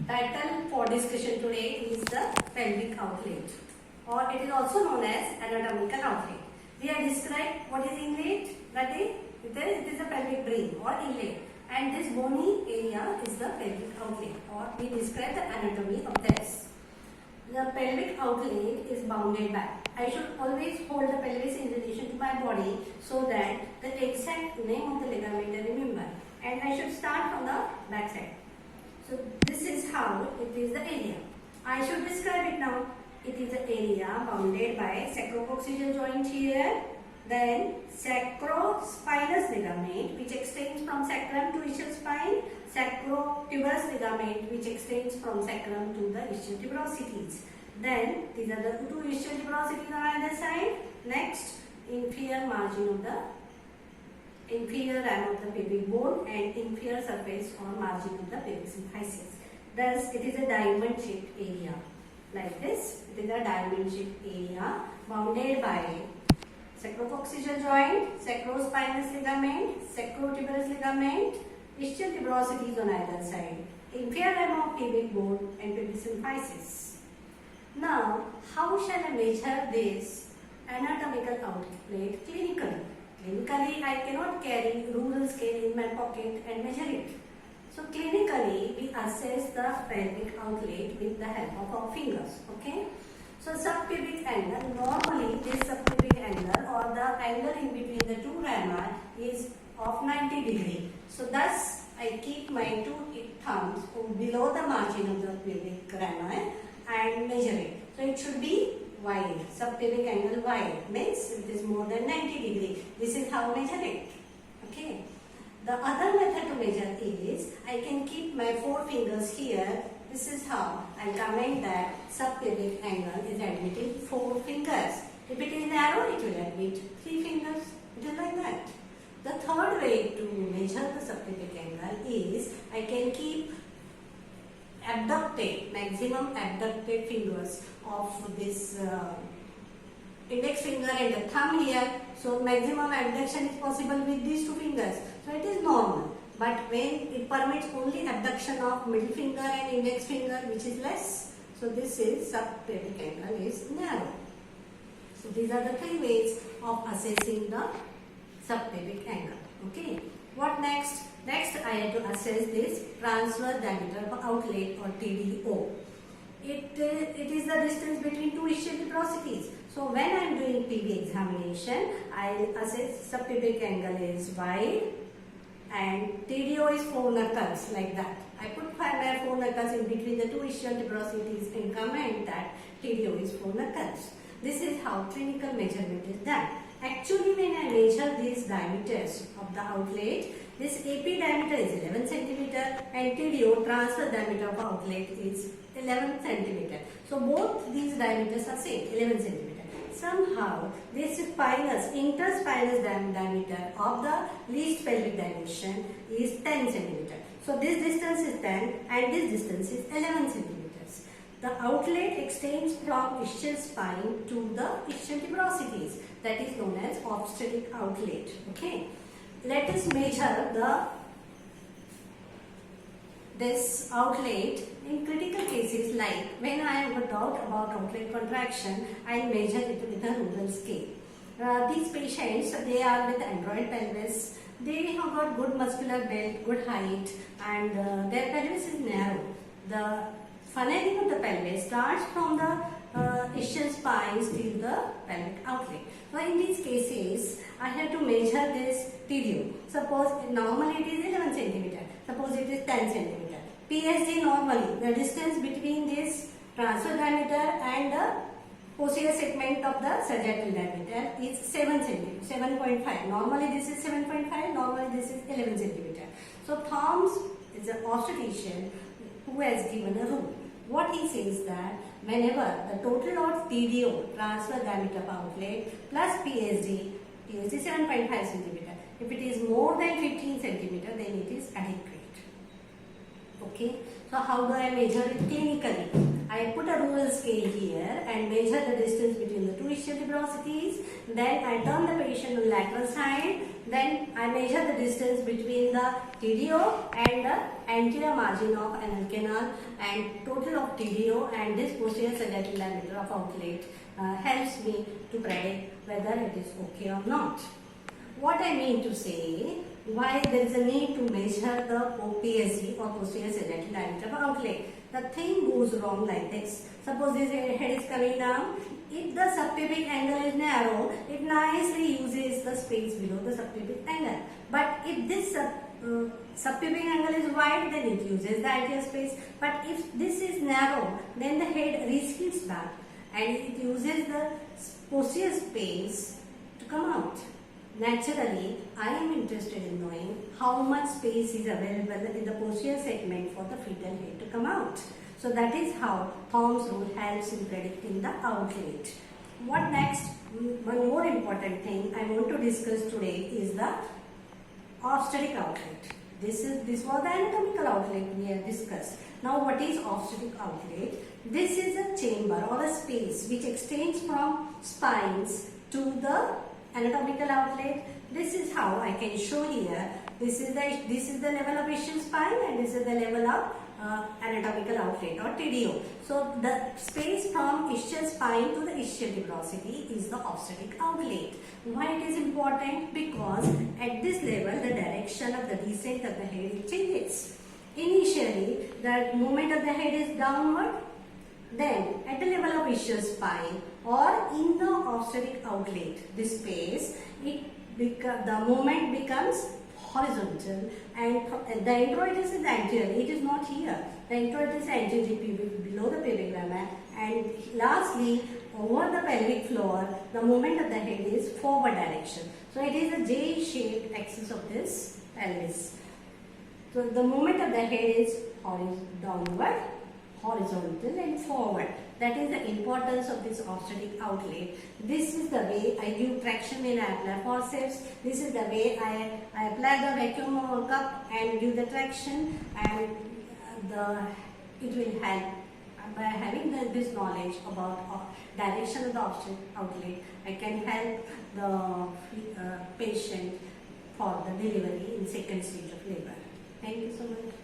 Title for discussion today is the pelvic outlet, or it is also known as anatomical outlet. We have described what is inlet, that is, it is a pelvic ring or inlet, and this bony area is the pelvic outlet, or we describe the anatomy of this. The pelvic outlet is bounded by. I should always hold the pelvis in relation to my body so that the exact name of the ligament I remember, and I should start from the back side. So this is how it is the area. I should describe it now. It is the area bounded by sacrococcygeal joint here, then sacrospinous ligament which extends from sacrum to ischial spine, sacrotuberous ligament which extends from sacrum to the ischial tuberosities. Then these are the two ischial tuberosities on either side. Next, inferior margin of the inferior ram of the pelvic bone and inferior surface or margin of the pelvic symphysis. Thus, it is a diamond shaped area. Like this, it is a diamond shaped area bounded by sacrococcygeal joint, sacrospinous ligament, sacrotuberous ligament, ischial tuberosities on either side, inferior ram of pelvic bone and pelvic symphysis. Now, how shall I measure this anatomical outlet clinically? Clinically, I cannot carry rural scale in my pocket and measure it. So, clinically, we assess the pelvic outlet with the help of our fingers. Okay. So, subpelvic angle, normally this subpelvic angle or the angle in between the two rama is of 90 degree. So, thus, I keep my two thumbs below the margin of the pelvic rama and measure it. So, it should be wide, subpelvic angle wide, means it is more than 90 degree. This is how I measure it. Okay. The other method to measure is, I can keep my four fingers here. This is how I comment that subpelvic angle is admitting 4 fingers. If it is narrow, it will admit 3 fingers. It is like that. The third way to measure the subpelvic angle is, I can keep abducted, maximum abducted fingers of this index finger and the thumb here. So maximum abduction is possible with these 2 fingers. So it is normal. But when it permits only abduction of middle finger and index finger, which is less, so this is subpelvic angle is narrow. So these are the 3 ways of assessing the subpelvic angle. Okay. What next? Next, I have to assess this transverse diameter of outlet or TDO. It is the distance between two ischial tuberosities. So when I am doing PV examination, I assess subpelvic angle is wide and TDO is 4 knuckles, like that. I put my 4 knuckles in between the two ischial tuberosities and comment that TDO is 4 knuckles. This is how clinical measurement is done. Actually, when I measure these diameters of the outlet, this AP diameter is 11 cm and TDO transverse diameter of outlet is 11 cm. So both these diameters are same, 11 cm. Somehow this spinous, interspinous diameter of the least pelvic dimension is 10 cm. So this distance is 10 and this distance is 11 cm. The outlet extends from ischial spine to the ischial tuberosities. That is known as obstetric outlet. Okay. Let us measure this outlet in critical cases, like when I have a doubt about outlet contraction, I measure it with a rural scale. These patients, they are with android pelvis. They have got good muscular build, good height, and their pelvis is narrow. The funneling of the pelvis starts from the ischial spines till the pelvic outlet. So in these cases, I have to measure this TDO. Suppose normally it is 11 cm. Suppose it is 10 cm. PSD normally, the distance between this transverse diameter and the posterior segment of the sagittal diameter is 7 cm, 7.5. Normally this is 7.5, normally this is 11 cm. So Thoms is an obstetrician who has given a rule. What he says that whenever the total of TDO, transverse diameter of outlet, plus PSD 7.5 cm. If it is more than 15 cm, then it is adequate. Okay. So how do I measure it clinically? I put a rural scale here and measure the distance between the two ischial tuberosities. Then I turn the patient on lateral side then I measure the distance between the TDO and the anterior margin of anal canal, and total of TDO and this posterior sagittal diameter of outlet helps me to predict whether it is okay or not. What I mean to say, why there is a need to measure the PSG or posterior sagittal diameter of outlet. The thing goes wrong like this. Suppose this head is coming down. If the subpubic angle is narrow, it nicely uses the space below the subpubic angle. But if this subpubic angle is wide, then it uses the anterior space. But if this is narrow, then the head recedes back and it uses the posterior space to come out. Naturally, I am interested in knowing how much space is available in the posterior segment for the fetal head to come out. So that is how Thom's rule helps in predicting the outlet. What next? One more important thing I want to discuss today is the obstetric outlet. This was the anatomical outlet we have discussed. Now what is obstetric outlet? This is a chamber or a space which extends from spines to the anatomical outlet. This is how I can show here. This is the level of ischial spine and this is the level of anatomical outlet or TDO. So the space from ischial spine to the ischial tuberosity is the obstetric outlet. Why it is important? Because at this level the direction of the descent of the head changes. Initially the movement of the head is downward, then at the level of ischial spine or in the obstetric outlet, this space, the movement becomes horizontal and the introitus is anterior. It is not here. The introitus is anterior below the pubic lamina, and lastly over the pelvic floor the movement of the head is forward direction. So it is a J-shaped axis of this pelvis. So the movement of the head is downward, horizontal and forward. That is the importance of this obstetric outlet. This is the way I give traction when I apply forceps. This is the way I apply the vacuum cup and give the traction, and it will help. By having this knowledge about direction of the obstetric outlet, I can help the patient for the delivery in second stage of labor. Thank you so much.